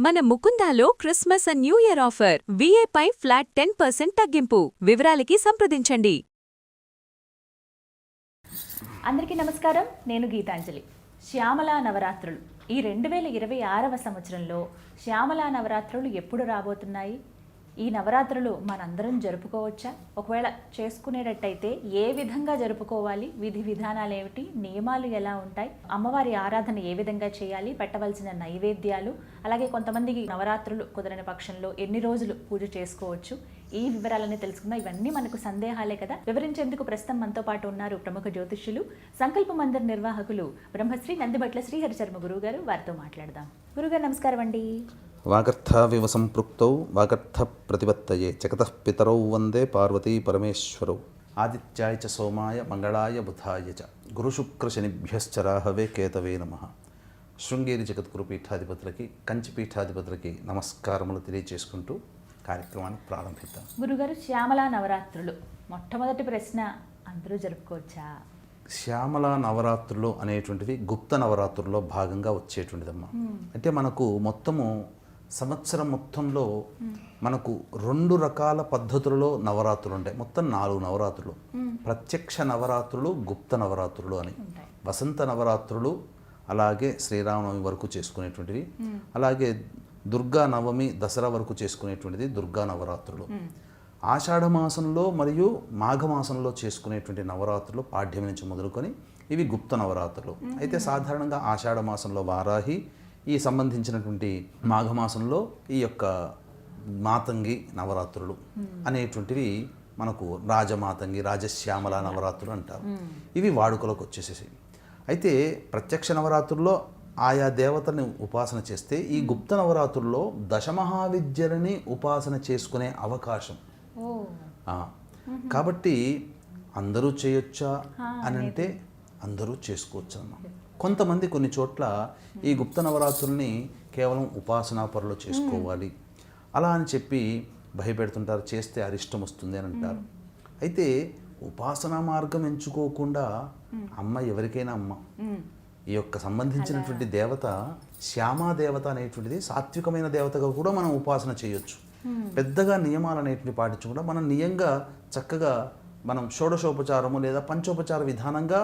మన ముకుందాలో Christmas and new year offer వీఏపై ఫ్లాట్ 10% తగ్గింపు. వివరాలకి సంప్రదించండి. అందరికీ నమస్కారం. నేను గీతాంజలి. శ్యామలా నవరాత్రులు ఈ 2026వ సంవత్సరంలో శ్యామలా నవరాత్రులు ఎప్పుడు రాబోతున్నాయి? ఈ నవరాత్రులు మనందరం జరుపుకోవచ్చా? ఒకవేళ చేసుకునేటట్టయితే ఏ విధంగా జరుపుకోవాలి? విధి విధానాలు ఏమిటి? నియమాలు ఎలా ఉంటాయి? అమ్మవారి ఆరాధన ఏ విధంగా చేయాలి? పెట్టవలసిన నైవేద్యాలు, అలాగే కొంతమందికి నవరాత్రులు కుదరని పక్షంలో ఎన్ని రోజులు పూజ చేసుకోవచ్చు? ఈ వివరాలన్నీ తెలుసుకుందాం. ఇవన్నీ మనకు సందేహాలే కదా. వివరించేందుకు ప్రస్తుతం మనతో పాటు ఉన్నారు ప్రముఖ జ్యోతిష్యులు, సంకల్ప మందిర్ నిర్వాహకులు బ్రహ్మశ్రీ నందిబట్ల శ్రీహరిశర్మ గురువుగారు. వారితో మాట్లాడదాం. గురుగారు నమస్కారం అండి. వాగర్థావివ సంపృక్తౌ వాగర్థ ప్రతిపత్తయే జగతః పితరౌ వందే పార్వతీ పరమేశ్వరౌ. ఆదిత్యాయ చ సోమాయ మంగళాయ బుధాయ చ గురుశుక్రశనిభ్యశ్చ రాహవే కేతవే నమః. శృంగేరి జగద్గురు పీఠాధిపతులకి, కంచి పీఠాధిపతులకి నమస్కారములు తెలియజేసుకుంటూ కార్యక్రమాన్ని ప్రారంభిద్దాం. గురుగారు, శ్యామలా నవరాత్రులు మొట్టమొదటి ప్రశ్న, అందరూ జరుపుకోవచ్చా? శ్యామలా నవరాత్రులు అనేటువంటివి గుప్త నవరాత్రుల్లో భాగంగా వచ్చేటువంటిదమ్మా. అంటే మనకు మొత్తము సంవత్సరం మొత్తంలో మనకు 2 రకాల పద్ధతులలో నవరాత్రులు ఉంటాయి. మొత్తం 4 నవరాత్రులు. ప్రత్యక్ష నవరాత్రులు, గుప్త నవరాత్రులు అని. వసంత నవరాత్రులు, అలాగే శ్రీరామనవమి వరకు చేసుకునేటువంటివి, అలాగే దుర్గా నవమి, దసరా వరకు చేసుకునేటువంటిది దుర్గా నవరాత్రులు. ఆషాఢమాసంలో మరియు మాఘమాసంలో చేసుకునేటువంటి నవరాత్రులు పాడ్యమి నుంచి మొదలుకొని ఇవి గుప్త నవరాత్రులు. అయితే సాధారణంగా ఆషాఢమాసంలో వారాహి, ఈ సంబంధించినటువంటి మాఘమాసంలో ఈ యొక్క మాతంగి నవరాత్రులు అనేటువంటివి మనకు రాజమాతంగి, రాజశ్యామల నవరాత్రులు అంటారు. ఇవి వాడుకలోకి వచ్చేసేసి. అయితే ప్రత్యక్ష నవరాత్రుల్లో ఆయా దేవతని ఉపాసన చేస్తే, ఈ గుప్త నవరాత్రుల్లో దశమహావిద్యలని ఉపాసన చేసుకునే అవకాశం. కాబట్టి అందరూ చేయొచ్చా అని అంటే అందరూ చేసుకోవచ్చు అన్న. కొంతమంది కొన్ని చోట్ల ఈ గుప్త నవరాత్రుల్ని కేవలం ఉపాసనా పరులు చేసుకోవాలి అలా అని చెప్పి భయపెడుతుంటారు. చేస్తే అరిష్టం వస్తుంది అని అంటారు. అయితే ఉపాసనా మార్గం ఎంచుకోకుండా అమ్మ ఎవరికైనా అమ్మ. ఈ యొక్క సంబంధించినటువంటి దేవత శ్యామా దేవత అనేటువంటిది సాత్వికమైన దేవతగా కూడా మనం ఉపాసన చేయొచ్చు. పెద్దగా నియమాలు అనేటువంటి పాటించకుండా మనం నియంగా చక్కగా మనం షోడశోపచారము లేదా పంచోపచార విధానంగా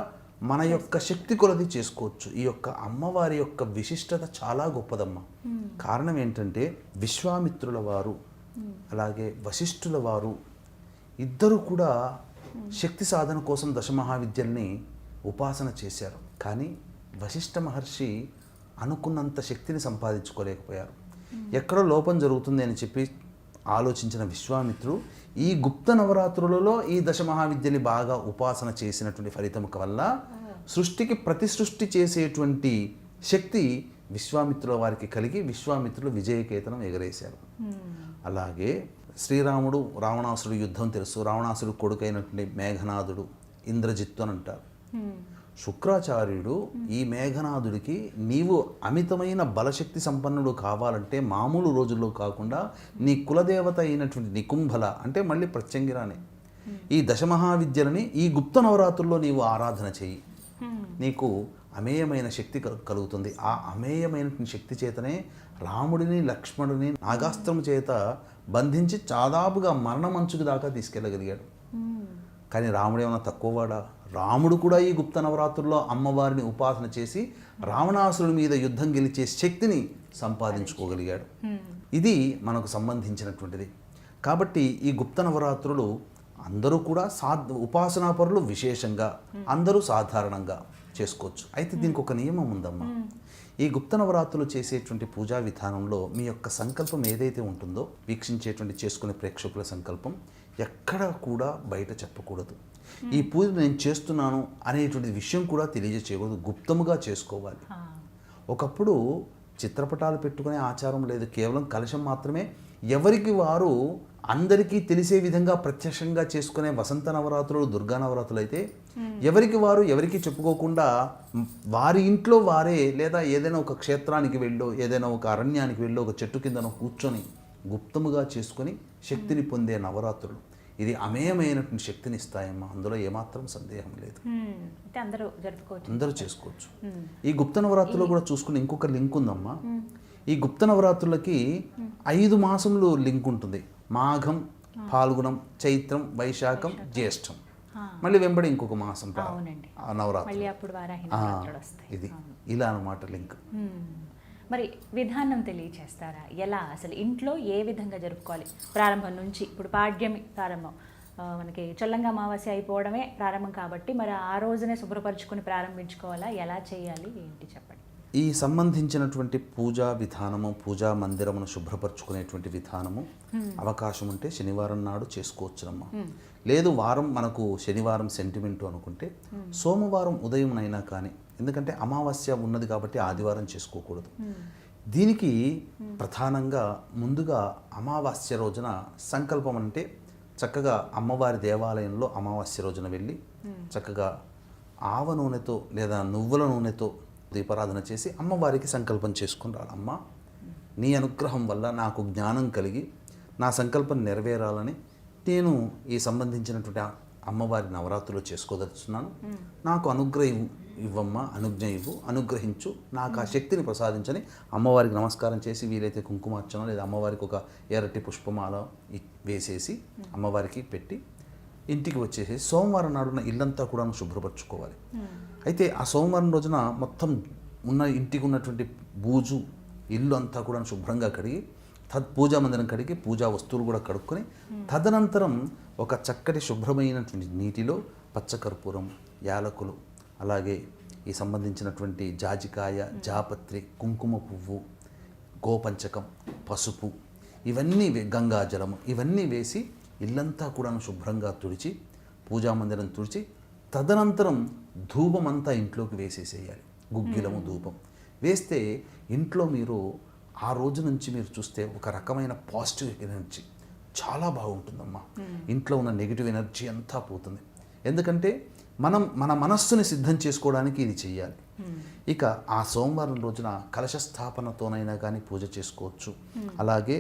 మన యొక్క శక్తి కొలది చేసుకోవచ్చు. ఈ యొక్క అమ్మవారి యొక్క విశిష్టత చాలా గొప్పదమ్మ. కారణం ఏంటంటే విశ్వామిత్రుల వారు అలాగే వశిష్ఠుల వారు ఇద్దరు కూడా శక్తి సాధన కోసం దశమహావిద్యల్ని ఉపాసన చేశారు. కానీ వశిష్ఠ మహర్షి అనుకున్నంత శక్తిని సంపాదించుకోలేకపోయారు. ఎక్కడో లోపం జరుగుతుంది అని చెప్పి ఆలోచించిన విశ్వామిత్రుడు ఈ గుప్త నవరాత్రులలో ఈ దశమహావిద్యని బాగా ఉపాసన చేసినటువంటి ఫలితం వల్ల సృష్టికి ప్రతి సృష్టి చేసేటువంటి శక్తి విశ్వామిత్రుల వారికి కలిగి విశ్వామిత్రులు విజయకేతనం ఎగరేశారు. అలాగే శ్రీరాముడు రావణాసురుడు యుద్ధం తెలుసు. రావణాసురుడు కొడుకైనటువంటి మేఘనాథుడు ఇంద్రజిత్తు అని అంటారు. శుక్రాచార్యుడు ఈ మేఘనాథుడికి నీవు అమితమైన బలశక్తి సంపన్నుడు కావాలంటే మామూలు రోజుల్లో కాకుండా నీ కులదేవత అయినటువంటి నికుంభల అంటే మళ్ళీ ప్రత్యంగిరానే ఈ దశమహావిద్యలని ఈ గుప్త నవరాత్రుల్లో నీవు ఆరాధన చెయ్యి, నీకు అమేయమైన శక్తి కలుగుతుంది. ఆ అమేయమైన శక్తి చేతనే రాముడిని లక్ష్మణుడిని నాగాస్త్రం చేత బంధించి చాదాపుగా మరణమంచుకు దాకా తీసుకెళ్ళగలిగాడు. కానీ రాముడు ఏమన్నా తక్కువవాడా? రాముడు కూడా ఈ గుప్త నవరాత్రుల్లో అమ్మవారిని ఉపాసన చేసి రావణాసురుడి మీద యుద్ధం గెలిచే శక్తిని సంపాదించుకోగలిగాడు. ఇది మనకు సంబంధించినటువంటిది. కాబట్టి ఈ గుప్త నవరాత్రులు అందరూ కూడా ఉపాసనాపరులు విశేషంగా, అందరూ సాధారణంగా చేసుకోవచ్చు. అయితే దీనికి ఒక నియమం ఉందమ్మా. ఈ గుప్త నవరాత్రులు చేసేటువంటి పూజా విధానంలో మీ యొక్క సంకల్పం ఏదైతే ఉంటుందో, వీక్షించేటువంటి చేసుకునే ప్రేక్షకుల సంకల్పం ఎక్కడ కూడా బయట చెప్పకూడదు. ఈ పూజ నేను చేస్తున్నాను అనేటువంటి విషయం కూడా తెలియజేయకూడదు. గుప్తముగా చేసుకోవాలి. ఒకప్పుడు చిత్రపటాలు పెట్టుకునే ఆచారం లేదు. కేవలం కలశం మాత్రమే ఎవరికి వారు అందరికీ తెలిసే విధంగా ప్రత్యక్షంగా చేసుకునే వసంత నవరాత్రులు, దుర్గా నవరాత్రులు అయితే ఎవరికి వారు ఎవరికి చెప్పుకోకుండా వారి ఇంట్లో వారే లేదా ఏదైనా ఒక క్షేత్రానికి వెళ్ళో ఏదైనా ఒక అరణ్యానికి వెళ్ళో ఒక చెట్టు కిందనో కూర్చొని గుప్తముగా చేసుకొని శక్తిని పొందే నవరాత్రులు. ఇది అమేయమైనటువంటి శక్తిని ఇస్తాయమ్మా. అందులో ఏమాత్రం సందేహం లేదు. అందరూ జరుపుకోవచ్చు, అందరూ చేసుకోవచ్చు. ఈ గుప్త నవరాత్రులు కూడా చూసుకుని ఇంకొక లింక్ ఉందమ్మా. ఈ గుప్త నవరాత్రులకి 5 మాసములు లింక్ ఉంటుంది. మాఘం, ఫాల్గుణం, చైత్రం, వైశాఖం, జ్యేష్టం, మళ్ళీ వెంబడి ఇంకొక మాసం అవునండి. నవరాత్రి. మళ్ళీ అప్పుడు వారాహి నవరాత్రులు వస్తాయి. ఇది ఇలా అన్నమాట లింక్. మరి విధానం తెలియచేస్తారా? ఎలా అసలు ఇంట్లో ఏ విధంగా జరుపుకోవాలి? ప్రారంభం నుంచి ఇప్పుడు పాడ్యమి ప్రారంభం, మనకి చొల్లంగా అమావాస్య అయిపోవడమే ప్రారంభం కాబట్టి మరి ఆ రోజునే శుభ్రపరచుకుని ప్రారంభించుకోవాలా? ఎలా చేయాలి ఏంటి చెప్పండి. ఈ సంబంధించినటువంటి పూజా విధానము, పూజా మందిరమును శుభ్రపరచుకునేటువంటి విధానము అవకాశం ఉంటే శనివారం నాడు చేసుకోవచ్చునమ్మా. లేదు వారం మనకు శనివారం సెంటిమెంటు అనుకుంటే సోమవారం ఉదయంనైనా కానీ, ఎందుకంటే అమావాస్య ఉన్నది కాబట్టి ఆదివారం చేసుకోకూడదు. దీనికి ప్రధానంగా ముందుగా అమావాస్య రోజున సంకల్పం అంటే చక్కగా అమ్మవారి దేవాలయంలో అమావాస్య రోజున వెళ్ళి చక్కగా ఆవ నూనెతో లేదా నువ్వుల నూనెతో దీపారాధన చేసి అమ్మవారికి సంకల్పం చేసుకుని రాలి. అమ్మ, నీ అనుగ్రహం వల్ల నాకు జ్ఞానం కలిగి నా సంకల్పం నెరవేరాలని నేను ఈ సంబంధించినటువంటి అమ్మవారి నవరాత్రులు చేసుకోదలుచున్నాను. నాకు ఇవ్వమ్మా, అనుజ్ఞ ఇవ్వు, అనుగ్రహించు, నాకు ఆ శక్తిని ప్రసాదించని అమ్మవారికి నమస్కారం చేసి వీలైతే కుంకుమార్చన లేదా అమ్మవారికి ఒక ఎర్రటి పుష్పమాల వేసేసి అమ్మవారికి పెట్టి ఇంటికి వచ్చేసి సోమవారం నాడున ఇల్లంతా కూడా శుభ్రపరచుకోవాలి. అయితే ఆ సోమవారం రోజున మొత్తం ఇంటికి ఉన్నటువంటి బూజు ఇల్లు అంతా కూడా శుభ్రంగా కడిగి పూజా మందిరం కడిగి పూజా వస్తువులు కూడా కడుక్కొని తదనంతరం ఒక చక్కటి శుభ్రమైనటువంటి నీటిలో పచ్చకర్పూరం, యాలకులు, అలాగే ఈ సంబంధించినటువంటి జాజికాయ, జాపత్రి, కుంకుమ పువ్వు, గోపంచకం, పసుపు, ఇవన్నీ గంగాజలము ఇవన్నీ వేసి ఇల్లంతా కూడా శుభ్రంగా తుడిచి పూజా మందిరం తుడిచి తదనంతరం ధూపం అంతా ఇంట్లోకి వేసేసేయాలి. గుగ్గిలము ధూపం వేస్తే ఇంట్లో మీరు ఆ రోజు నుంచి మీరు చూస్తే ఒక రకమైన పాజిటివ్ ఎనర్జీ చాలా బాగుంటుందమ్మా. ఇంట్లో ఉన్న నెగిటివ్ ఎనర్జీ అంతా పోతుంది. ఎందుకంటే మన మనస్సుని సిద్ధం చేసుకోవడానికి ఇది చెయ్యాలి. ఇక ఆ సోమవారం రోజున కలశ స్థాపనతోనైనా కానీ పూజ చేసుకోవచ్చు. అలాగే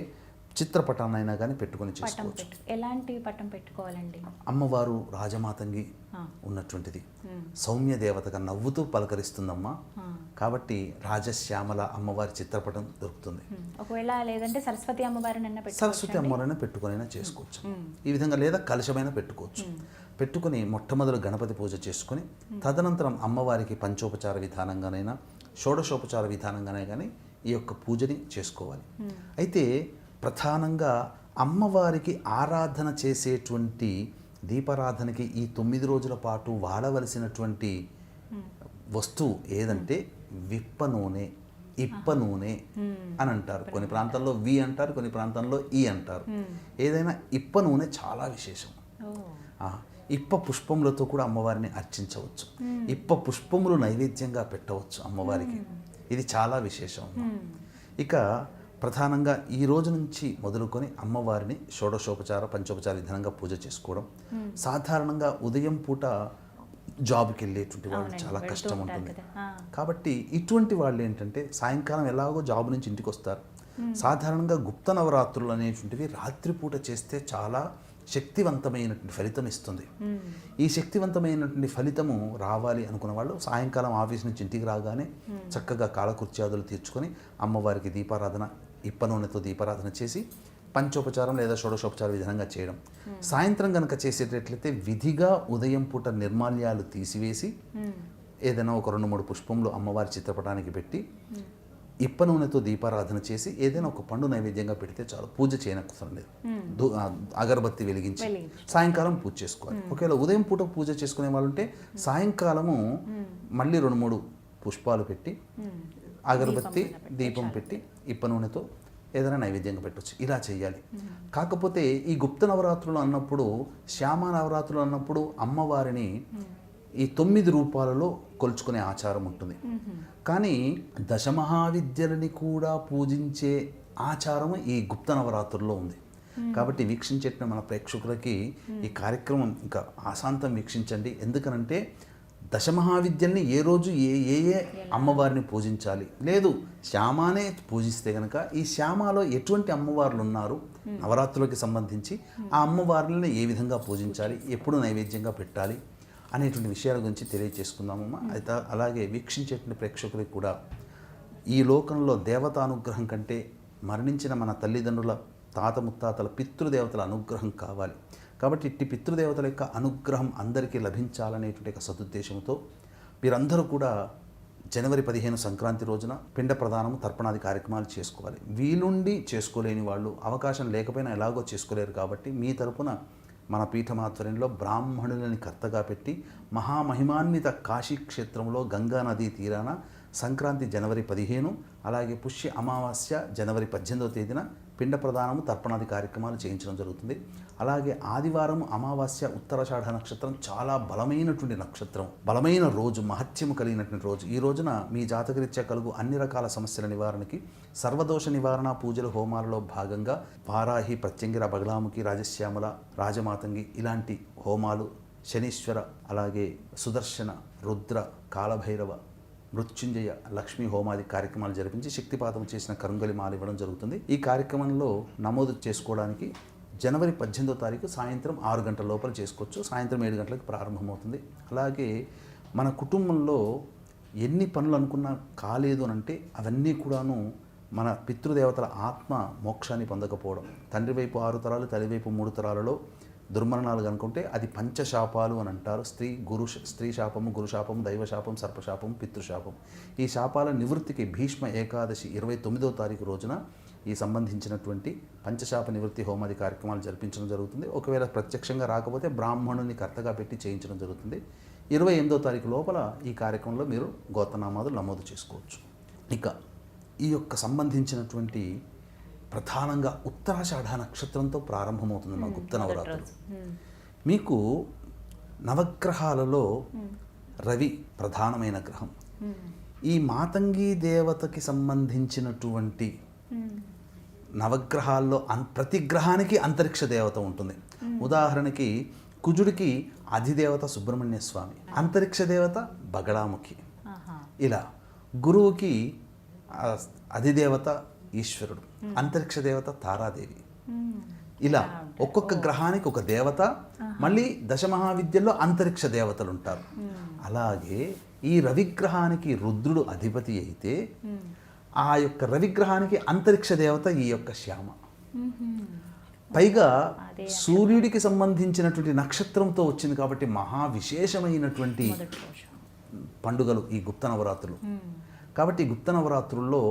చిత్రపటాన్నైనా కానీ పెట్టుకొని చేసుకోవచ్చు. ఎలాంటి పటం పెట్టుకోవాలండి? అమ్మవారు రాజమాతంగి ఉన్నటువంటిది, సౌమ్య దేవతగా నవ్వుతూ పలకరిస్తుందమ్మా. కాబట్టి రాజశ్యామల అమ్మవారి చిత్రపటం దొరుకుతుంది. ఒకవేళ లేదంటే సరస్వతి అమ్మవారిని పెట్టుకొనైనా చేసుకోవచ్చు. ఈ విధంగా లేదా కలశమైనా పెట్టుకోవచ్చు. పెట్టుకుని మొట్టమొదటి గణపతి పూజ చేసుకుని తదనంతరం అమ్మవారికి పంచోపచార విధానంగానైనా షోడశోపచార విధానంగానే కానీ ఈ యొక్క పూజని చేసుకోవాలి. అయితే ప్రధానంగా అమ్మవారికి ఆరాధన చేసేటువంటి దీపారాధనకి ఈ 9 రోజుల పాటు వాడవలసినటువంటి వస్తువు ఏదంటే విప్ప నూనె, ఇప్ప నూనె అని అంటారు. కొన్ని ప్రాంతాల్లో వి అంటారు, కొన్ని ప్రాంతాల్లో ఈ అంటారు. ఏదైనా ఇప్ప నూనె చాలా విశేషం. ఇప్ప పుష్పములతో కూడా అమ్మవారిని అర్చించవచ్చు. ఇప్ప పుష్పములు నైవేద్యంగా పెట్టవచ్చు అమ్మవారికి. ఇది చాలా విశేషం. ఇక ప్రధానంగా ఈ రోజు నుంచి మొదలుకొని అమ్మవారిని షోడశోపచార పంచోపచార విధానంగా పూజ చేసుకోవడం. సాధారణంగా ఉదయం పూట జాబ్కి వెళ్ళేటువంటి వాళ్ళు చాలా కష్టం ఉంటుంది. కాబట్టి ఇటువంటి వాళ్ళు ఏంటంటే సాయంకాలం ఎలాగో జాబ్ నుంచి ఇంటికి వస్తారు. సాధారణంగా గుప్త నవరాత్రులు అనేటువంటివి రాత్రిపూట చేస్తే చాలా శక్తివంతమైనటువంటి ఫలితం ఇస్తుంది. ఈ శక్తివంతమైనటువంటి ఫలితము రావాలి అనుకున్న వాళ్ళు సాయంకాలం ఆఫీస్ నుంచి ఇంటికి రాగానే చక్కగా కాలకృత్యాదులు తీర్చుకొని అమ్మవారికి దీపారాధన, ఇప్ప నూనెతో దీపారాధన చేసి పంచోపచారం లేదా షోడశోపచార విధానంగా చేయడం. సాయంత్రం కనుక చేసేటట్లయితే విధిగా ఉదయం పూట నిర్మాల్యాలు తీసివేసి ఏదైనా ఒక 2-3 పుష్పములు అమ్మవారి చిత్రపటానికి పెట్టి ఇప్ప నూనెతో దీపారాధన చేసి ఏదైనా ఒక పండు నైవేద్యంగా పెడితే చాలు. పూజ చేయనవసరం లేదు. అగరబత్తి వెలిగించి సాయంకాలం పూజ చేసుకోవాలి. ఒకవేళ ఉదయం పూట పూజ చేసుకునే వాళ్ళు ఉంటే సాయంకాలము మళ్ళీ 2-3 పుష్పాలు పెట్టి అగరబత్తి దీపం పెట్టి ఇప్ప నూనెతో ఏదైనా నైవేద్యంగా పెట్టవచ్చు. ఇలా చేయాలి. కాకపోతే ఈ గుప్త నవరాత్రులు అన్నప్పుడు, శ్యామ నవరాత్రులు అన్నప్పుడు అమ్మవారిని ఈ 9 రూపాలలో కొలుచుకునే ఆచారం ఉంటుంది. కానీ దశమహావిద్యలని కూడా పూజించే ఆచారం ఈ గుప్త నవరాత్రుల్లో ఉంది. కాబట్టి వీక్షించేట మన ప్రేక్షకులకి ఈ కార్యక్రమం ఇంకా ఆశాంతం వీక్షించండి. ఎందుకనంటే దశమహావిద్యల్ని ఏ రోజు ఏ అమ్మవారిని పూజించాలి, లేదు శ్యామానే పూజిస్తే కనుక ఈ శ్యామాలో ఎటువంటి అమ్మవార్లు ఉన్నారు నవరాత్రులకి సంబంధించి, ఆ అమ్మవార్లని ఏ విధంగా పూజించాలి, ఎప్పుడు నైవేద్యంగా పెట్టాలి అనేటువంటి విషయాల గురించి తెలియజేసుకుందామమ్మా. అయితే అలాగే వీక్షించేటువంటి ప్రేక్షకులకు కూడా ఈ లోకంలో దేవతానుగ్రహం కంటే మరణించిన మన తల్లిదండ్రుల తాత ముత్తాతల పితృదేవతల అనుగ్రహం కావాలి. కాబట్టి ఇట్టి పితృదేవతల యొక్క అనుగ్రహం అందరికీ లభించాలనేటువంటి ఒక సదుద్దేశంతో మీరందరూ కూడా జనవరి 15 సంక్రాంతి రోజున పిండ ప్రదానము తర్పణాది కార్యక్రమాలు చేసుకోవాలి. వీలుండి చేసుకోలేని వాళ్ళు, అవకాశం లేకపోయినా ఎలాగో చేసుకోలేరు కాబట్టి మీ తరపున మన పీఠమాధ్వర్యంలో బ్రాహ్మణులని కర్తగా పెట్టి మహామహిమాన్విత కాశీ క్షేత్రంలో గంగా నదీ తీరాన సంక్రాంతి జనవరి 15, అలాగే పుష్య అమావాస్య జనవరి 18వ తేదీన పిండ ప్రదానము తర్పణాది కార్యక్రమాలు చేయించడం జరుగుతుంది. అలాగే ఆదివారం అమావాస్య ఉత్తరాషాఢ నక్షత్రం చాలా బలమైనటువంటి నక్షత్రం, బలమైన రోజు, మహత్యము కలిగినటువంటి రోజు. ఈ రోజున మీ జాతకరీత్యా కలుగు అన్ని రకాల సమస్యల నివారణకి సర్వదోష నివారణ పూజలు హోమాలలో భాగంగా వారాహి, ప్రత్యంగిర, బగలాముఖి, రాజశ్యామల, రాజమాతంగి ఇలాంటి హోమాలు, శనీశ్వర, అలాగే సుదర్శన, రుద్ర, కాలభైరవ, మృత్యుంజయ, లక్ష్మీ హోమాది కార్యక్రమాలు జరిపించి శక్తిపాతం చేసిన కరుంగలి మాల ఇవ్వడం జరుగుతుంది. ఈ కార్యక్రమంలో నమోదు చేసుకోవడానికి జనవరి 18వ తారీఖు సాయంత్రం 6 గంటల లోపల చేసుకోవచ్చు. సాయంత్రం 7 గంటలకు ప్రారంభమవుతుంది. అలాగే మన కుటుంబంలో ఎన్ని పనులు అనుకున్నా కాలేదు అని అంటే అవన్నీ కూడాను మన పితృదేవతల ఆత్మ మోక్షాన్ని పొందకపోవడం, తండ్రి వైపు 6 తరాలు, తల్లి వైపు 3 తరాలలో దుర్మరణాలు కనుకుంటే అది పంచశాపాలు అని అంటారు. స్త్రీ శాపము, గురు శాపము, దైవ శాపం, సర్పశాపము, పితృశాపం. ఈ శాపాల నివృత్తికి భీష్మ ఏకాదశి 29వ తారీఖు రోజున ఈ సంబంధించినటువంటి పంచశాప నివృత్తి హోమాది కార్యక్రమాలు జరిపించడం జరుగుతుంది. ఒకవేళ ప్రత్యక్షంగా రాకపోతే బ్రాహ్మణుని కర్తగా పెట్టి చేయించడం జరుగుతుంది. 28వ తారీఖు లోపల ఈ కార్యక్రమంలో మీరు గోత్రనామాదులు నమోదు చేసుకోవచ్చు. ఇక ఈ యొక్క సంబంధించినటువంటి ప్రధానంగా ఉత్తరాషాఢ నక్షత్రంతో ప్రారంభమవుతుంది మా గుప్త నవరాత్రులు. మీకు నవగ్రహాలలో రవి ప్రధానమైన గ్రహం. ఈ మాతంగి దేవతకి సంబంధించినటువంటి నవగ్రహాల్లో ప్రతి గ్రహానికి అంతరిక్ష దేవత ఉంటుంది. ఉదాహరణకి కుజుడికి అధిదేవత సుబ్రహ్మణ్య స్వామి, అంతరిక్ష దేవత బగళాముఖి. ఇలా గురువుకి అధిదేవత ఈశ్వరుడు, అంతరిక్ష దేవత తారాదేవి. ఇలా ఒక్కొక్క గ్రహానికి ఒక దేవత, మళ్ళీ దశమహావిద్యల్లో అంతరిక్ష దేవతలు ఉంటారు. అలాగే ఈ రవిగ్రహానికి రుద్రుడు అధిపతి అయితే ఆ యొక్క రవిగ్రహానికి అంతరిక్ష దేవత ఈ యొక్క శ్యామ. పైగా సూర్యుడికి సంబంధించినటువంటి నక్షత్రంతో వచ్చింది కాబట్టి మహా విశేషమైనటువంటి పండుగలు ఈ గుప్త నవరాత్రులు. కాబట్టి గుప్త నవరాత్రుల్లో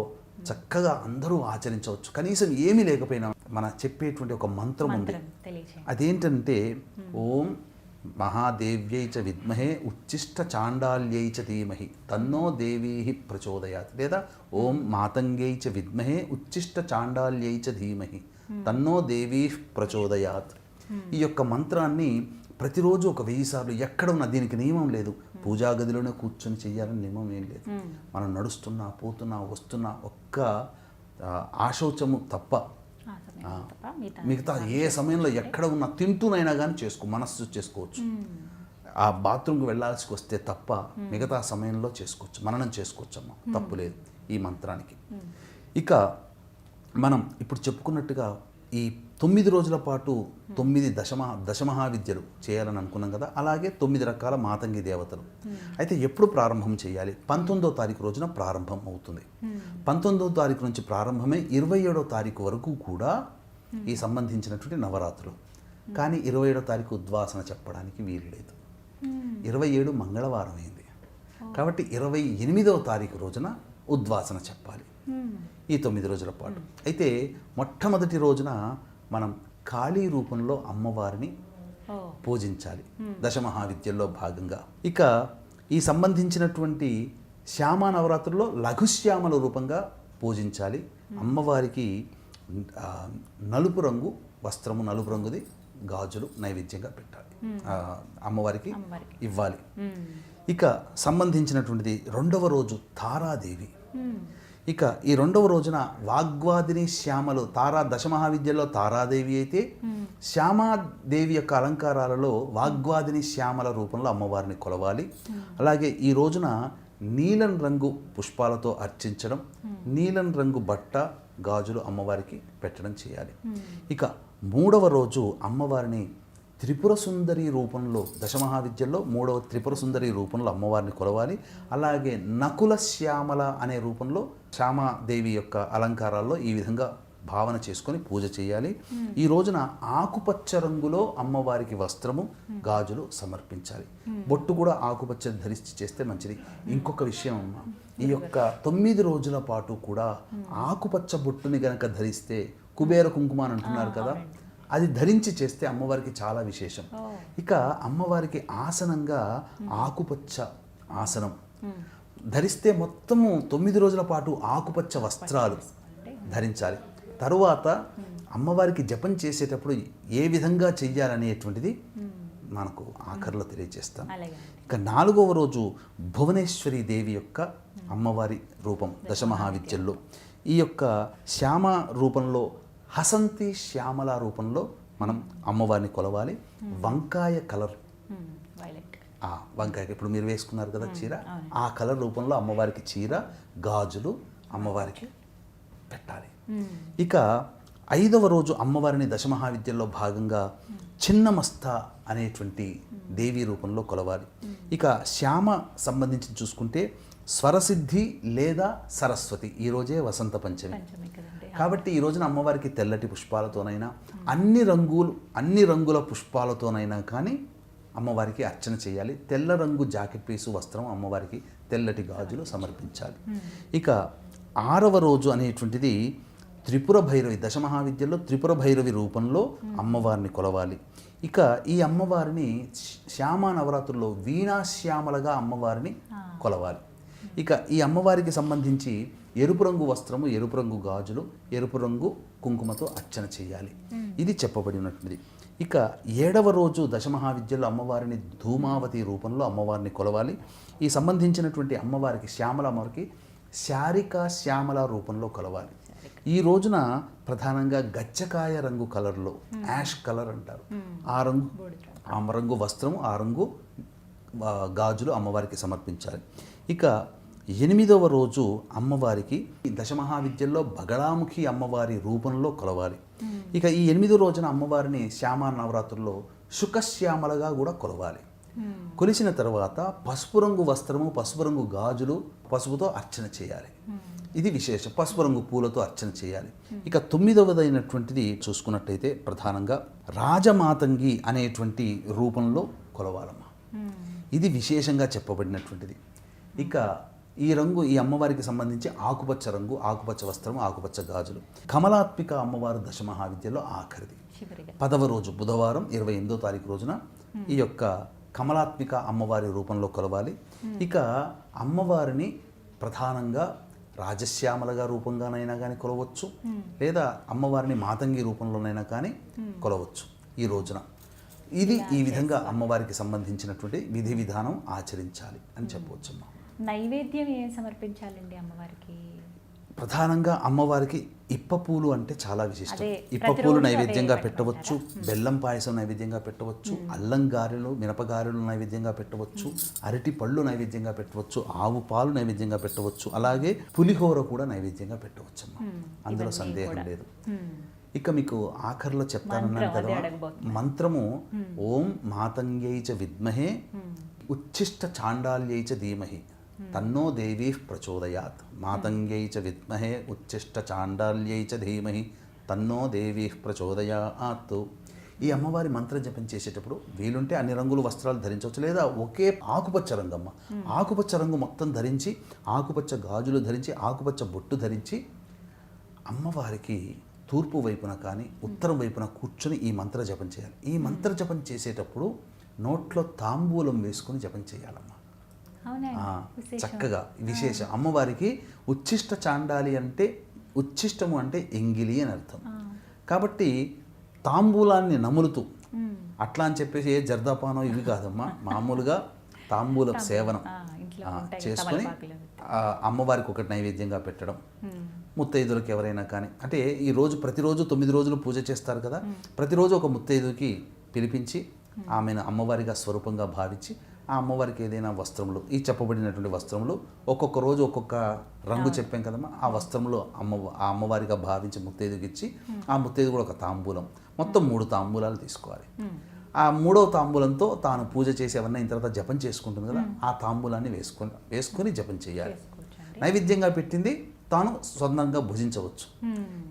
చక్కగా అందరూ ఆచరించవచ్చు. కనీసం ఏమీ లేకపోయినా మన చెప్పేటువంటి ఒక మంత్రం ఉంది. అదేంటంటే ఓం మహాదేవ్యై చ విద్మహే ఉచ్చిష్ట చాండాల్యై చ ధీమహి తన్నో దేవీ ప్రచోదయాత్, లేదా ఓం మాతంగై చ విద్మహే ఉచ్చిష్ట చాండాల్యై చ ధీమహి తన్నో దేవీ ప్రచోదయాత్. ఈ యొక్క మంత్రాన్ని ప్రతిరోజు ఒక 1000 సార్లు, ఎక్కడ ఉన్న దీనికి నియమం లేదు. పూజా గదిలోనే కూర్చొని చెయ్యాలని నియమం ఏం లేదు. మనం నడుస్తున్నా, పోతున్నా, వస్తున్నా ఒక్క ఆశౌచము తప్ప మిగతా ఏ సమయంలో ఎక్కడ ఉన్నా తింటూనైనా కానీ మనస్సు చేసుకోవచ్చు. ఆ బాత్రూమ్కి వెళ్ళాల్సి వస్తే తప్ప మిగతా సమయంలో చేసుకోవచ్చు, మననం చేసుకోవచ్చు అమ్మ, తప్పు లేదు ఈ మంత్రానికి. ఇక మనం ఇప్పుడు చెప్పుకున్నట్టుగా ఈ 9 రోజుల పాటు 9 దశమహావిద్యలు చేయాలని అనుకున్నాం కదా. అలాగే 9 రకాల మాతంగి దేవతలు. అయితే ఎప్పుడు ప్రారంభం చేయాలి? 19వ తారీఖు రోజున ప్రారంభం అవుతుంది. 19వ తారీఖు నుంచి ప్రారంభమై 27వ తారీఖు వరకు కూడా ఈ సంబంధించినటువంటి నవరాత్రులు. కానీ 27వ తారీఖు ఉద్వాసన చెప్పడానికి వీలు లేదు. 27 మంగళవారం అయింది కాబట్టి 28వ తారీఖు రోజున ఉద్వాసన చెప్పాలి ఈ 9 రోజుల పాటు. అయితే మొట్టమొదటి రోజున మనం కాళీ రూపంలో అమ్మవారిని పూజించాలి దశమహావిద్యల్లో భాగంగా. ఇక ఈ సంబంధించినటువంటి శ్యామ నవరాత్రుల్లో లఘుశ్యామల రూపంగా పూజించాలి. అమ్మవారికి నలుపు రంగు వస్త్రము, నలుపు రంగుది గాజులు నైవేద్యంగా పెట్టాలి, అమ్మవారికి ఇవ్వాలి. ఇక సంబంధించినటువంటిది 2వ రోజు తారాదేవి. ఇక ఈ 2వ రోజున వాగ్వాదిని శ్యామలు, దశమహావిద్యల్లో తారాదేవి అయితే శ్యామాదేవి యొక్క అలంకారాలలో వాగ్వాదిని శ్యామల రూపంలో అమ్మవారిని కొలవాలి. అలాగే ఈ రోజున నీలం రంగు పుష్పాలతో అర్చించడం, నీలం రంగు బట్ట, గాజులు అమ్మవారికి పెట్టడం చేయాలి. ఇక 3వ రోజు అమ్మవారిని త్రిపుర సుందరి రూపంలో దశమహావిద్యల్లో 3వ త్రిపుర సుందరి రూపంలో అమ్మవారిని కొలవాలి. అలాగే నకుల శ్యామల అనే రూపంలో శ్యామాదేవి యొక్క అలంకారాల్లో ఈ విధంగా భావన చేసుకొని పూజ చేయాలి. ఈ రోజున ఆకుపచ్చ రంగులో అమ్మవారికి వస్త్రము గాజులు సమర్పించాలి. బొట్టు కూడా ఆకుపచ్చ ధరించి చేస్తే మంచిది. ఇంకొక విషయం అమ్మ, ఈ యొక్క 9 రోజుల పాటు కూడా ఆకుపచ్చ బొట్టుని గనక ధరిస్తే కుబేర కుంకుమ అని అంటున్నారు కదా, అది ధరించి చేస్తే అమ్మవారికి చాలా విశేషం. ఇక అమ్మవారికి ఆసనంగా ఆకుపచ్చ ఆసనం ధరిస్తే మొత్తము 9 రోజుల పాటు ఆకుపచ్చ వస్త్రాలు ధరించాలి. తరువాత అమ్మవారికి జపం చేసేటప్పుడు ఏ విధంగా చెయ్యాలనేటువంటిది మనకు ఆఖరిలో తెలియజేస్తాం. ఇక 4వ రోజు భువనేశ్వరి దేవి యొక్క అమ్మవారి రూపం దశమహావిద్యల్లో ఈ యొక్క శ్యామ రూపంలో హసంతి శ్యామల రూపంలో మనం అమ్మవారిని కొలవాలి. వంకాయ కలర్, వంకాయ ఇప్పుడు మీరు వేసుకున్నారు కదా చీర, ఆ కలర్ రూపంలో అమ్మవారికి చీర గాజులు అమ్మవారికి పెట్టాలి. ఇక 5వ రోజు అమ్మవారిని దశమహావిద్యల్లో భాగంగా చిన్నమస్త అనేటువంటి దేవి రూపంలో కొలవాలి. ఇక శ్యామ సంబంధించి చూసుకుంటే స్వరసిద్ధి లేదా సరస్వతి, ఈరోజే వసంత పంచమి కాబట్టి ఈ రోజున అమ్మవారికి తెల్లటి పుష్పాలతోనైనా అన్ని రంగుల పుష్పాలతోనైనా కానీ అమ్మవారికి అర్చన చేయాలి. తెల్ల రంగు జాకెట్ పీసు వస్త్రం అమ్మవారికి, తెల్లటి గాజులు సమర్పించాలి. ఇక 6వ రోజు అనేటువంటిది త్రిపుర భైరవి, దశమహావిద్యల్లో త్రిపుర భైరవి రూపంలో అమ్మవారిని కొలవాలి. ఇక ఈ అమ్మవారిని శ్యామ నవరాత్రుల్లో వీణాశ్యామలగా అమ్మవారిని కొలవాలి. ఇక ఈ అమ్మవారికి సంబంధించి ఎరుపు రంగు వస్త్రము, ఎరుపు రంగు గాజులు, ఎరుపు రంగు కుంకుమతో అర్చన చేయాలి. ఇది చెప్పబడినటువంటిది. ఇక 7వ రోజు దశమహావిద్యల్లో అమ్మవారిని ధూమావతి రూపంలో అమ్మవారిని కొలవాలి. ఈ సంబంధించినటువంటి అమ్మవారికి శ్యామల అమ్మవారికి శారికా శ్యామల రూపంలో కొలవాలి. ఈ రోజున ప్రధానంగా గచ్చకాయ రంగు కలర్లో, యాష్ కలర్ అంటారు, ఆ రంగు వస్త్రము, ఆ రంగు గాజులు అమ్మవారికి సమర్పించాలి. ఇక 8వ రోజు అమ్మవారికి దశమహావిద్యల్లో బగళాముఖి అమ్మవారి రూపంలో కొలవాలి. ఇక ఈ 8వ రోజున అమ్మవారిని శ్యామ నవరాత్రుల్లో శుకశ్యామలగా కూడా కొలవాలి. కొలిసిన తర్వాత పసుపు రంగు వస్త్రము, పసుపు రంగు గాజులు, పసుపుతో అర్చన చేయాలి. ఇది విశేషం. పసుపు రంగు పూలతో అర్చన చేయాలి. ఇక 9వదైనటువంటిది చూసుకున్నట్టయితే ప్రధానంగా రాజమాతంగి అనేటువంటి రూపంలో కొలవాలమ్మ. ఇది విశేషంగా చెప్పబడినటువంటిది. ఇక ఈ అమ్మవారికి సంబంధించి ఆకుపచ్చ రంగు, ఆకుపచ్చ వస్త్రము, ఆకుపచ్చ గాజులు. కమలాత్మిక అమ్మవారు దశమహావిద్యలో ఆఖరిది 10వ రోజు బుధవారం 28వ తారీఖు రోజున ఈ యొక్క కమలాత్మిక అమ్మవారి రూపంలో కొలవాలి. ఇక అమ్మవారిని ప్రధానంగా రాజశ్యామలగా రూపంగానైనా కానీ కొలవచ్చు, లేదా అమ్మవారిని మాతంగి రూపంలోనైనా కానీ కొలవచ్చు ఈ రోజున. ఇది ఈ విధంగా అమ్మవారికి సంబంధించినటువంటి విధి విధానం ఆచరించాలి అని చెప్పవచ్చమ్మా. నైవేద్యం ఏం సమర్పించాలండి అమ్మవారికి? ప్రధానంగా అమ్మవారికి ఇప్పపూలు అంటే చాలా విశిష్టం. ఇప్పపూలు నైవేద్యంగా పెట్టవచ్చు, బెల్లం పాయసం నైవేద్యంగా పెట్టవచ్చు, అల్లం గారెలు, మినపగారెలు నైవేద్యంగా పెట్టవచ్చు, అరటి పళ్ళు నైవేద్యంగా పెట్టవచ్చు, ఆవు పాలు నైవేద్యంగా పెట్టవచ్చు, అలాగే పులిహోర కూడా నైవేద్యంగా పెట్టవచ్చు అమ్మా, అందులో సందేహం లేదు. ఇక మీకు ఆఖరిలో చెప్తానన్నాను కదా మంత్రము, ఓం మాతంగ్యై చ విద్మహే ఉచ్ఛిష్ట చాండాల్యై చ ధీమహి తన్నో దేవీ ప్రచోదయాత్. మాతంగ్యై చ విద్మహే ఉచ్ఛిష్ట చాండాల్యై చ ధీమహి తన్నో దేవీ ప్రచోదయాత్. ఈ అమ్మవారి మంత్ర జపం చేసేటప్పుడు వీలుంటే అన్ని రంగుల వస్త్రాలు ధరించవచ్చు, లేదా ఒకే ఆకుపచ్చ రంగమ్మ, ఆకుపచ్చ రంగు మొత్తం ధరించి, ఆకుపచ్చ గాజులు ధరించి, ఆకుపచ్చ బొట్టు ధరించి అమ్మవారికి తూర్పు వైపున కానీ ఉత్తరం వైపున కూర్చొని ఈ మంత్ర జపం చేయాలి. ఈ మంత్ర జపం చేసేటప్పుడు నోట్లో తాంబూలం వేసుకొని జపం చేయాలమ్మా. చక్కగా విశేషం. అమ్మవారికి ఉచ్ఛిష్ట చాండాలి అంటే, ఉచ్ఛిష్టము అంటే ఎంగిలి అని అర్థం. కాబట్టి తాంబూలాన్ని నములుతూ, అట్లా అని చెప్పేసి ఏ జర్దాపానో ఇవి కాదమ్మా, మామూలుగా తాంబూల సేవనం చేసుకొని అమ్మవారికి ఒకటి నైవేద్యంగా పెట్టడం. ముత్తైదులకు ఎవరైనా కానీ, అంటే ప్రతిరోజు 9 రోజులు పూజ చేస్తారు కదా, ప్రతిరోజు ఒక ముత్తైదుకి పిలిపించి ఆమెను అమ్మవారిగా స్వరూపంగా భావించి ఆ అమ్మవారికి ఏదైనా వస్త్రములు, ఈ చెప్పబడినటువంటి వస్త్రములు ఒక్కొక్క రోజు ఒక్కొక్క రంగు చెప్పాం కదమ్మా, ఆ వస్త్రములు ఆ అమ్మవారిగా భావించి ముత్తైదుకి ఇచ్చి, ఆ ముత్తైదు కూడా ఒక తాంబూలం, మొత్తం 3 తాంబూలాలు తీసుకోవాలి. ఆ మూడవ తాంబూలంతో తాను పూజ చేసి ఎవరన్నా అయిన తర్వాత జపం చేసుకుంటుంది కదా, ఆ తాంబూలాన్ని వేసుకొని జపం చేయాలి. నైవేద్యంగా పెట్టింది తాను సొంతంగా భుజించవచ్చు.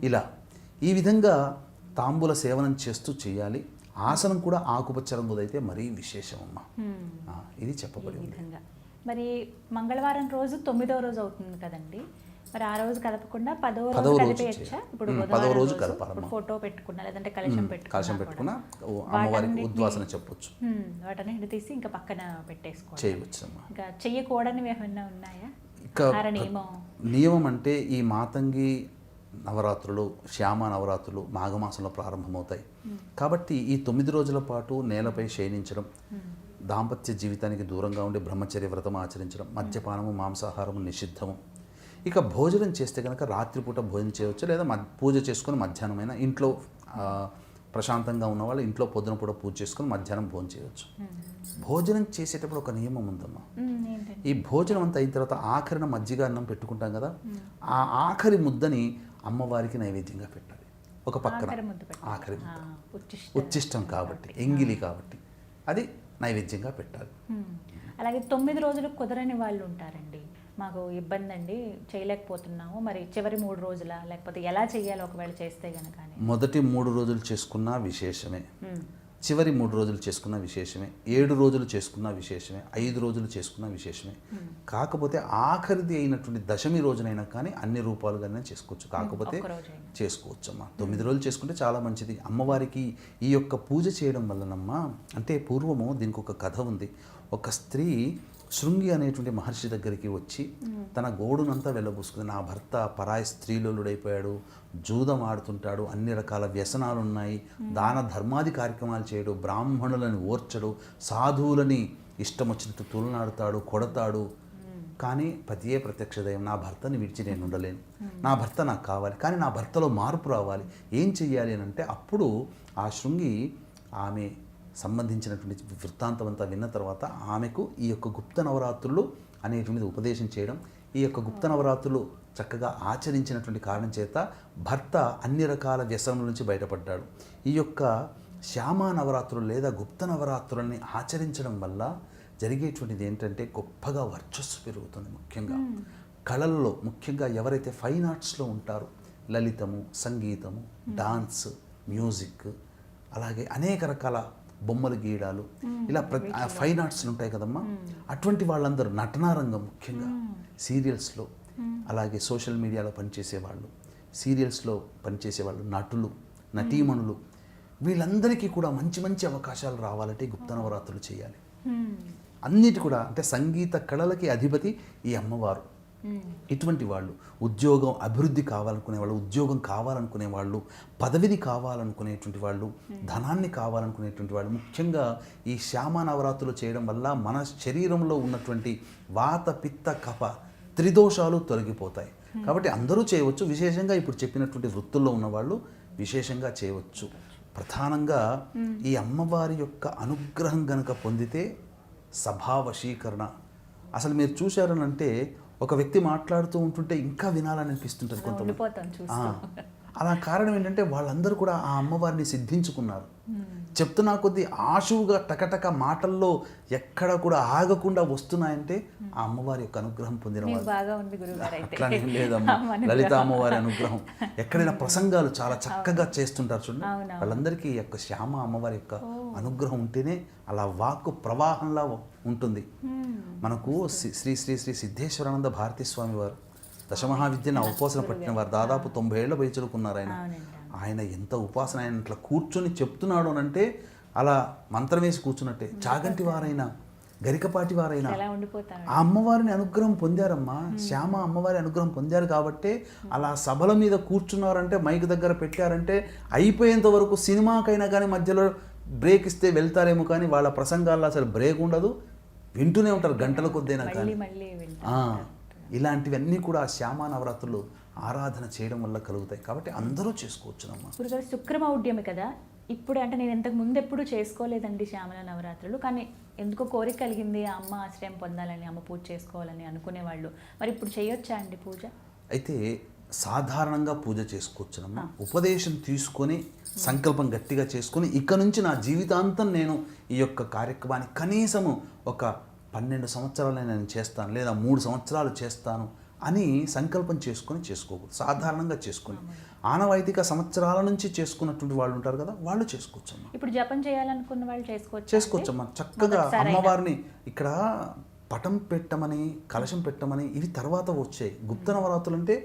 ఇలా ఈ విధంగా తాంబూల సేవనం చేస్తూ చేయాలి. ఆసనం కూడా ఆకుపచ్చ రంగుదైతే మరీ విశేషమమ్మా. ఇది చెప్పబడింది. మరి మంగళవారం రోజు 9వ రోజు అవుతుంది కదండి, మరి ఆ రోజు కలపకుండా 10వ రోజు కలిపేయచ్చా? ఇప్పుడు 10వ రోజు కలపాలమ్మా. ఫోటో పెట్టుకున్నా లేదంటే కలశం పెట్టుకున్నా అమ్మవారికి ఉద్వాసన చెప్పొచ్చు. వాటన్నిటి తీసి ఇంకా పక్కన పెట్టేసుకోవాలి, చేయవచ్చు అమ్మా. ఇంకా చెయ్యకూడనివి ఏమన్నా ఉన్నాయా? నియమం అంటే ఈ మాతంగి నవరాత్రులు, శ్యామ నవరాత్రులు మాఘమాసంలో ప్రారంభమవుతాయి కాబట్టి ఈ 9 రోజుల పాటు నేలపై శయనించడం, దాంపత్య జీవితానికి దూరంగా ఉండి బ్రహ్మచర్య వ్రతం ఆచరించడం, మద్యపానము మాంసాహారము నిషిద్ధము. ఇక భోజనం చేస్తే కనుక రాత్రిపూట భోజనం చేయవచ్చు, లేదా పూజ చేసుకొని మధ్యాహ్నమైనా ఇంట్లో ప్రశాంతంగా ఉన్న వాళ్ళు ఇంట్లో పొద్దున పూట పూజ చేసుకొని మధ్యాహ్నం భోజనం చేయవచ్చు. భోజనం చేసేటప్పుడు ఒక నియమం ఉందమ్మా. ఈ భోజనం అంతా అయిన తర్వాత ఆఖరిన మజ్జిగ అన్నం పెట్టుకుంటాం కదా, ఆ ఆఖరి ముద్దని అమ్మవారికి నైవేద్యంగా పెట్టాలి. ఒక పక్కన ఆఖరి ముద్ద ఉచ్చిష్టం కాబట్టి, ఎంగిలి కాబట్టి అది నైవేద్యంగా పెట్టాలి. అలాగే 9 రోజులు కుదరని వాళ్ళు ఉంటారండి, మాకు ఇబ్బంది అండి చేయలేకపోతున్నాము, మరి చివరి 3 రోజుల లేకపోతే ఎలా చేయాలి ఒకవేళ చేస్తే కనుక? మొదటి 3 రోజులు చేసుకున్నా విశేషమే, చివరి 3 రోజులు చేసుకున్న విశేషమే, 7 రోజులు చేసుకున్న విశేషమే, 5 రోజులు చేసుకున్న విశేషమే. కాకపోతే ఆఖరిది అయినటువంటి దశమి రోజునైనా కానీ అన్ని రూపాలుగానే చేసుకోవచ్చు, కాకపోతే చేసుకోవచ్చు అమ్మా. 9 రోజులు చేసుకుంటే చాలా మంచిది. అమ్మవారికి ఈ యొక్క పూజ చేయడం వల్లనమ్మా, అంటే పూర్వము దీనికి ఒక కథ ఉంది. ఒక స్త్రీ శృంగి అనేటువంటి మహర్షి దగ్గరికి వచ్చి తన గోడునంతా వెళ్ళబూసుకుంది. నా భర్త పరాయి స్త్రీలోలుడైపోయాడు, జూదం ఆడుతుంటాడు, అన్ని రకాల వ్యసనాలు ఉన్నాయి, దాన ధర్మాది కార్యక్రమాలు చేయడు, బ్రాహ్మణులను ఓర్చడు, సాధువులని ఇష్టం వచ్చినట్టు తులనాడుతాడు, కొడతాడు. కానీ పతియే ప్రత్యక్ష దైవం, నా భర్తని విడిచి నేను ఉండలేను, నా భర్త నాకు కావాలి, కానీ నా భర్తలో మార్పు రావాలి, ఏం చెయ్యాలి అని అంటే అప్పుడు ఆ శృంగి ఆమె సంబంధించినటువంటి వృత్తాంతం అంతా విన్న తర్వాత ఆమెకు ఈ యొక్క గుప్త నవరాత్రులు అనేటువంటిది ఉపదేశం చేయడం, ఈ యొక్క గుప్త నవరాత్రులు చక్కగా ఆచరించినటువంటి కారణం చేత భర్త అన్ని రకాల వ్యసనముల నుంచి బయటపడ్డాడు. ఈ యొక్క శ్యామా నవరాత్రులు లేదా గుప్త నవరాత్రులని ఆచరించడం వల్ల జరిగేటువంటిది ఏంటంటే గొప్పగా వర్చస్సు పెరుగుతుంది. ముఖ్యంగా కళల్లో, ముఖ్యంగా ఎవరైతే ఫైన్ ఆర్ట్స్లో ఉంటారో, లలితము, సంగీతము, డాన్స్, మ్యూజిక్, అలాగే అనేక రకాల బొమ్మలు గీయడాలు, ఇలా ఫైన్ ఆర్ట్స్ ఉంటాయి కదమ్మా, అటువంటి వాళ్ళందరూ నటనారంగం, ముఖ్యంగా సీరియల్స్లో, అలాగే సోషల్ మీడియాలో పనిచేసేవాళ్ళు, సీరియల్స్లో పనిచేసేవాళ్ళు, నటులు, నటీమణులు, వీళ్ళందరికీ కూడా మంచి మంచి అవకాశాలు రావాలంటే గుప్త నవరాత్రులు చేయాలి. అన్నిటి కూడా అంటే సంగీత కళలకి అధిపతి ఈ అమ్మవారు. ఇటువంటి వాళ్ళు ఉద్యోగం అభివృద్ధి కావాలనుకునే వాళ్ళు, ఉద్యోగం కావాలనుకునే వాళ్ళు, పదవిని కావాలనుకునేటువంటి వాళ్ళు, ధనాన్ని కావాలనుకునేటువంటి వాళ్ళు, ముఖ్యంగా ఈ శ్యామ నవరాత్రులు చేయడం వల్ల మన శరీరంలో ఉన్నటువంటి వాత, పిత్త, కఫ త్రిదోషాలు తొలగిపోతాయి. కాబట్టి అందరూ చేయవచ్చు. విశేషంగా ఇప్పుడు చెప్పినటువంటి వృత్తుల్లో ఉన్నవాళ్ళు విశేషంగా చేయవచ్చు. ప్రధానంగా ఈ అమ్మవారి యొక్క అనుగ్రహం గనక పొందితే సభావశీకరణ. అసలు మీరు చూశారనంటే ఒక వ్యక్తి మాట్లాడుతూ ఉంటుంటే ఇంకా వినాలని అనిపిస్తుంటుంది కొంతమంది. అలా కారణం ఏంటంటే వాళ్ళందరూ కూడా ఆ అమ్మవారిని సిద్ధించుకున్నారు. చెప్తున్నా కొద్దీ ఆశువుగా టకటక మాటల్లో ఎక్కడ కూడా ఆగకుండా వస్తున్నాయంటే ఆ అమ్మవారి యొక్క అనుగ్రహం పొందిన వాళ్ళు. అట్లానే లేదమ్మా, లలిత అమ్మవారి అనుగ్రహం. ఎక్కడైనా ప్రసంగాలు చాలా చక్కగా చేస్తుంటారు చూడండి, వాళ్ళందరికీ ఈ యొక్క శ్యామ అమ్మవారి యొక్క అనుగ్రహం ఉంటేనే అలా వాక్కు ప్రవాహంలా ఉంటుంది. మనకు శ్రీ శ్రీ శ్రీ సిద్ధేశ్వరానంద భారతీ స్వామి వారు దశమహావిద్యను ఉపాసన పట్టిన వారు, దాదాపు 90 ఏళ్ల వయసు చదువుకున్నారు ఆయన. ఆయన ఎంత ఉపాసన, ఆయన ఇట్లా కూర్చొని చెప్తున్నాడు అని అంటే అలా మంత్రం వేసి కూర్చున్నట్టే. చాగంటి వారైనా, గరికపాటి వారైనా ఆ అమ్మవారిని అనుగ్రహం పొందారమ్మా. శ్యామ అమ్మవారి అనుగ్రహం పొందారు కాబట్టే అలా సభల మీద కూర్చున్నారంటే, మైక్ దగ్గర పెట్టారంటే అయిపోయేంత వరకు సినిమాకైనా కానీ మధ్యలో బ్రేక్ ఇస్తే వెళ్తారేమో కానీ వాళ్ళ ప్రసంగాల్లో అసలు బ్రేక్ ఉండదు, వింటూనే ఉంటారు గంటల కొద్దైనా కానీ. ఇలాంటివన్నీ కూడా శ్యామా నవరాత్రులు ఆరాధన చేయడం వల్ల కలుగుతాయి. కాబట్టి అందరూ చేసుకోవచ్చునమ్మా. గురుగారు శుక్రమౌఢ్యమి కదా ఇప్పుడు, అంటే నేను ఇంతకు ముందు ఎప్పుడు చేసుకోలేదండి శ్యామల నవరాత్రులు, కానీ ఎందుకో కోరిక కలిగింది ఆ అమ్మ ఆశ్రయం పొందాలని, అమ్మ పూజ చేసుకోవాలని అనుకునేవాళ్ళు. మరి ఇప్పుడు చేయొచ్చా అండి పూజ? అయితే సాధారణంగా పూజ చేసుకోవచ్చునమ్మా. ఉపదేశం తీసుకొని సంకల్పం గట్టిగా చేసుకొని ఇక నుంచి నా జీవితాంతం నేను ఈ యొక్క కార్యక్రమాన్ని కనీసము ఒక 12 సంవత్సరాలు నేను చేస్తాను, లేదా 3 సంవత్సరాలు చేస్తాను అని సంకల్పం చేసుకొని చేసుకోకూడదు. సాధారణంగా చేసుకొని ఆనవాయితీగా సంవత్సరాల నుంచి చేసుకున్నటువంటి వాళ్ళు ఉంటారు కదా, వాళ్ళు చేసుకోవచ్చమ్మా. ఇప్పుడు జపం చేయాలనుకున్న వాళ్ళు చేసుకోవచ్చమ్మా. చక్కగా అమ్మవారిని ఇక్కడ పటం పెట్టమని, కలశం పెట్టమని ఇవి తర్వాత వచ్చాయి. గుప్త నవరాత్రులు అంటే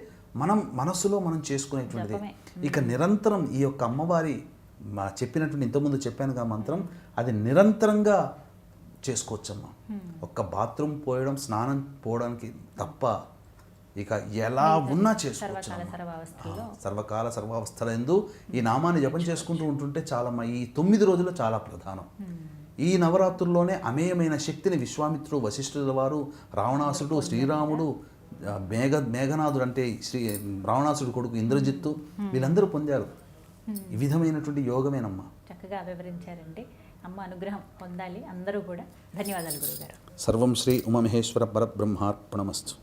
మనం మనస్సులో మనం చేసుకునేటువంటిది. ఇక నిరంతరం ఈ యొక్క అమ్మవారి చెప్పినటువంటి ఇంతకుముందు చెప్పానుగా మంత్రం, అది నిరంతరంగా చేసుకోవచ్చమ్మా. ఒక్క బాత్రూమ్ పోయడం, స్నానం పోవడానికి తప్ప ఇక ఎలా ఉన్నా చేసుకోవచ్చు. సర్వకాల సర్వావస్థలందు ఈ నామాన్ని జపం చేసుకుంటూ ఉంటుంటే చాలమ్మా. ఈ 9 రోజులు చాలా ప్రధానం. ఈ నవరాత్రుల్లోనే అమేయమైన శక్తిని విశ్వామిత్రుడు, వశిష్ఠుల వారు, రావణాసుడు, శ్రీరాముడు, మేఘనాథుడు అంటే రావణాసుడు కొడుకు ఇంద్రజిత్తు, వీళ్ళందరూ పొందారు. ఈ విధమైనటువంటి యోగమేనమ్మా. చక్కగా వివరించారండి. అమ్మ అనుగ్రహం పొందాలి అందరూ కూడా. ధన్యవాదాలు గురుగారు. సర్వం శ్రీ ఉమామహేశ్వర పరబ్రహ్మార్పణమస్తు.